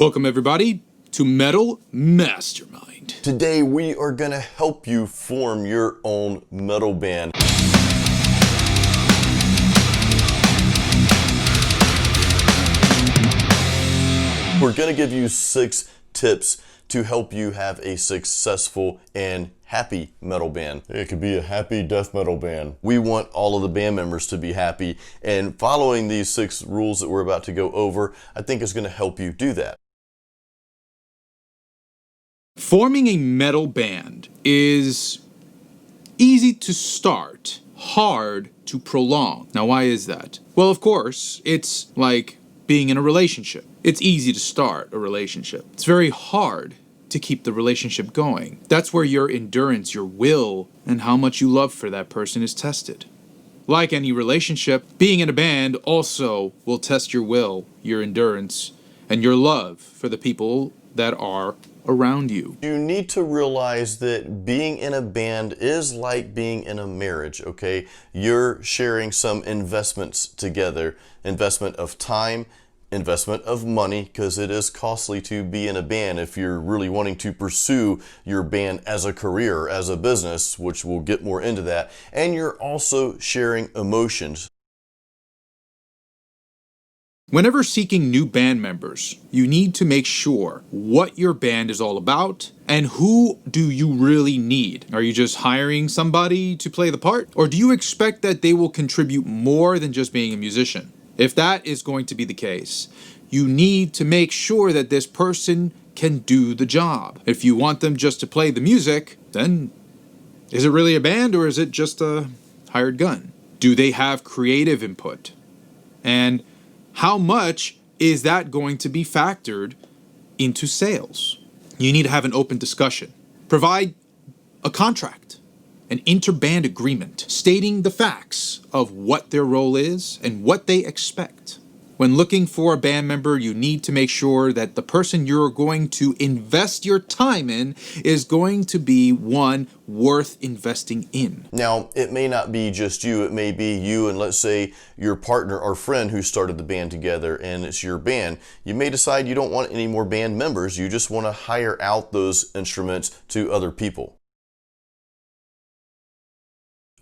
Welcome everybody to Metal Mastermind. Today we are going to help you form your own metal band. We're going to give you 6 tips to help you have a successful and happy metal band. It could be a happy death metal band. We want all of the band members to be happy, and following these 6 rules that we're about to go over, I think is going to help you do that. Forming a metal band is easy to start, hard to prolong. Now, why is that? Well, of course, it's like being in a relationship. It's easy to start a relationship. It's very hard to keep the relationship going. That's where your endurance, your will, and how much you love for that person is tested. Like any relationship, being in a band also will test your will, your endurance, and your love for the people that are around you. You need to realize that being in a band is like being in a marriage, okay? You're sharing some investments together, investment of time, investment of money, because it is costly to be in a band if you're really wanting to pursue your band as a career, as a business, which we'll get more into that. And you're also sharing emotions. Whenever seeking new band members, you need to make sure what your band is all about and who do you really need. Are you just hiring somebody to play the part? Or do you expect that they will contribute more than just being a musician? If that is going to be the case, you need to make sure that this person can do the job. If you want them just to play the music, then is it really a band or is it just a hired gun? Do they have creative input? And how much is that going to be factored into sales? You need to have an open discussion. Provide a contract, an interband agreement, stating the facts of what their role is and what they expect. When looking for a band member, you need to make sure that the person you're going to invest your time in is going to be one worth investing in. Now, it may not be just you, it may be you and let's say your partner or friend who started the band together and it's your band. You may decide you don't want any more band members, you just want to hire out those instruments to other people.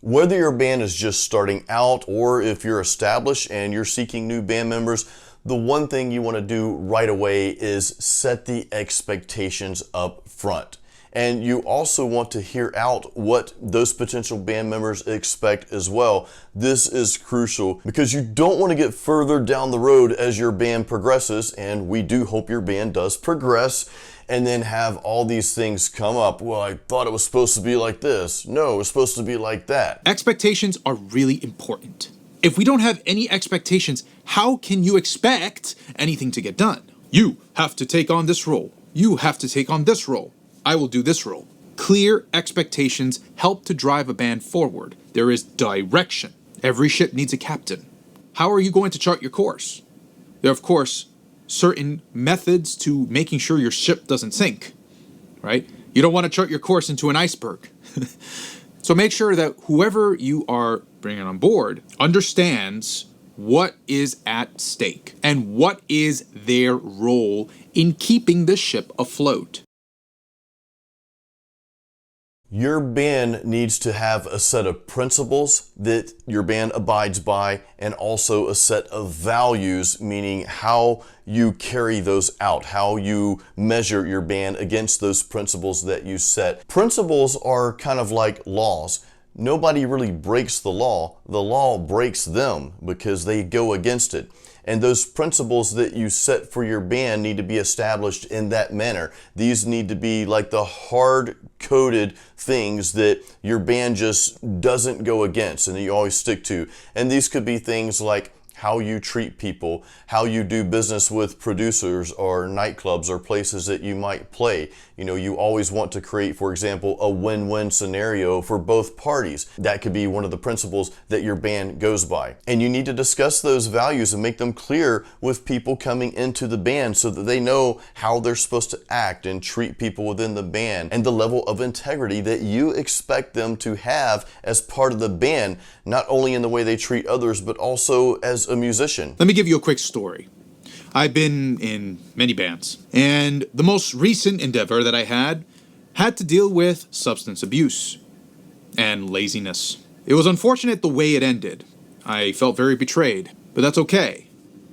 Whether your band is just starting out or if you're established and you're seeking new band members, the one thing you want to do right away is set the expectations up front. And you also want to hear out what those potential band members expect as well. This is crucial because you don't want to get further down the road as your band progresses, and we do hope your band does progress, and then have all these things come up. Well, I thought it was supposed to be like this. No, it was supposed to be like that. Expectations are really important. If we don't have any expectations, how can you expect anything to get done? You have to take on this role. You have to take on this role. I will do this role. Clear expectations help to drive a band forward. There is direction. Every ship needs a captain. How are you going to chart your course? There are, of course, certain methods to making sure your ship doesn't sink, right? You don't want to chart your course into an iceberg. So make sure that whoever you are bringing on board understands what is at stake and what is their role in keeping the ship afloat. Your band needs to have a set of principles that your band abides by and also a set of values, meaning how you carry those out, how you measure your band against those principles that you set. Principles are kind of like laws. Nobody really breaks the law breaks them because they go against it. And those principles that you set for your band need to be established in that manner. These need to be like the hard-coded things that your band just doesn't go against and that you always stick to. And these could be things like how you treat people, how you do business with producers or nightclubs or places that you might play. You know, you always want to create, for example, a win-win scenario for both parties. That could be one of the principles that your band goes by. And you need to discuss those values and make them clear with people coming into the band so that they know how they're supposed to act and treat people within the band and the level of integrity that you expect them to have as part of the band, not only in the way they treat others, but also as a musician. Let me give you a quick story. I've been in many bands, and the most recent endeavor that I had to deal with substance abuse and laziness. It was unfortunate the way it ended. I felt very betrayed, but that's okay,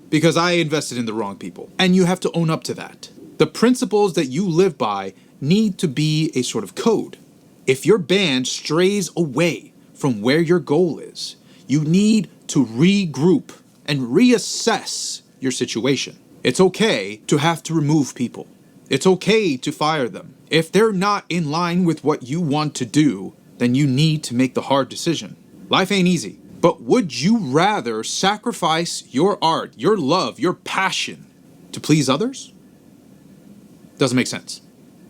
because I invested in the wrong people, and you have to own up to that. The principles that you live by need to be a sort of code. If your band strays away from where your goal is, you need to regroup and reassess your situation. It's okay to have to remove people. It's okay to fire them. If they're not in line with what you want to do, then you need to make the hard decision. Life ain't easy, but would you rather sacrifice your art, your love, your passion to please others? Doesn't make sense.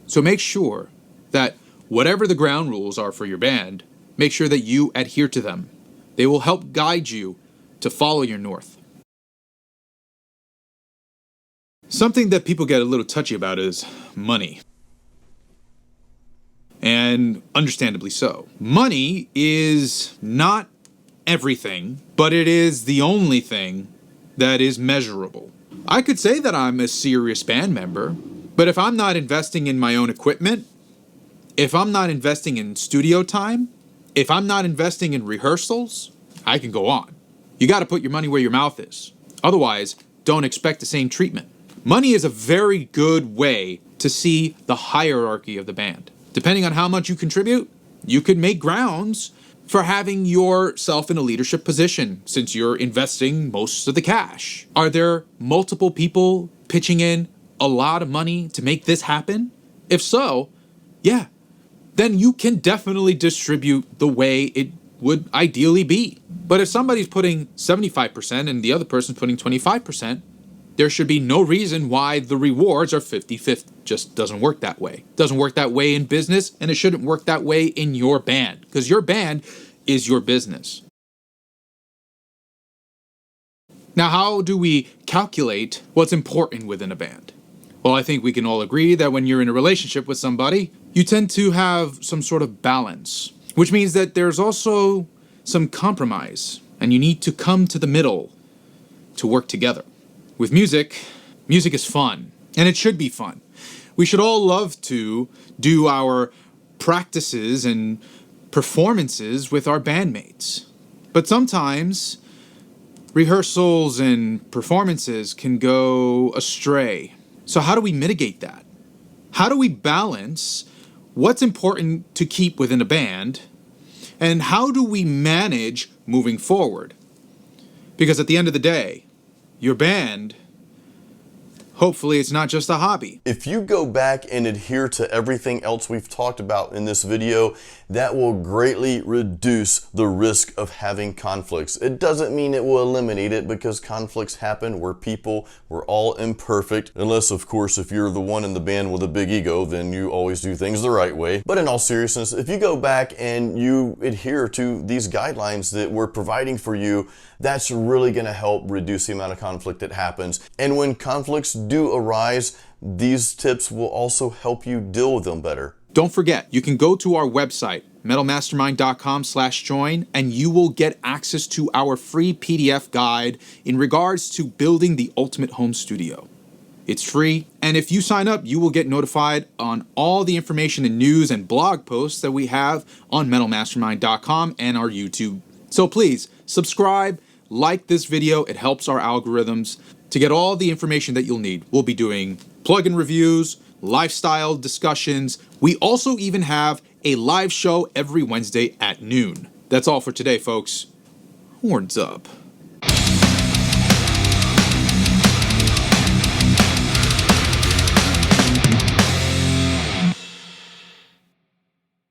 So make sure that whatever the ground rules are for your band, make sure that you adhere to them. They will help guide you to follow your north. Something that people get a little touchy about is money. And understandably so. Money is not everything, but it is the only thing that is measurable. I could say that I'm a serious band member, but if I'm not investing in my own equipment, if I'm not investing in studio time, if I'm not investing in rehearsals, I can go on. You got to put your money where your mouth is. Otherwise, don't expect the same treatment. Money is a very good way to see the hierarchy of the band. Depending on how much you contribute, you could make grounds for having yourself in a leadership position since you're investing most of the cash. Are there multiple people pitching in a lot of money to make this happen? If so, yeah, then you can definitely distribute the way it would ideally be. But if somebody's putting 75% and the other person's putting 25%, there should be no reason why the rewards are 50-50. Just doesn't work that way. Doesn't work that way in business, and it shouldn't work that way in your band, because your band is your business. Now, how do we calculate what's important within a band? Well, I think we can all agree that when you're in a relationship with somebody, you tend to have some sort of balance, which means that there's also some compromise, and you need to come to the middle to work together. With music is fun, and it should be fun. We should all love to do our practices and performances with our bandmates. But sometimes rehearsals and performances can go astray. So how do we mitigate that? How do we balance what's important to keep within a band, and how do we manage moving forward? Because at the end of the day, your band, hopefully it's not just a hobby. If you go back and adhere to everything else we've talked about in this video, that will greatly reduce the risk of having conflicts. It doesn't mean it will eliminate it, because conflicts happen. We're people, we're all imperfect. Unless, of course, if you're the one in the band with a big ego, then you always do things the right way. But in all seriousness, if you go back and you adhere to these guidelines that we're providing for you, that's really gonna help reduce the amount of conflict that happens. And when conflicts do arise, these tips will also help you deal with them better. Don't forget, you can go to our website, metalmastermind.com/join, and you will get access to our free PDF guide in regards to building the ultimate home studio. It's free, and if you sign up, you will get notified on all the information and news and blog posts that we have on metalmastermind.com and our YouTube. So please, subscribe, like this video. It helps our algorithms to get all the information that you'll need. We'll be doing plugin reviews, lifestyle discussions. We also even have a live show every Wednesday at noon. That's all for today, folks. Horns up.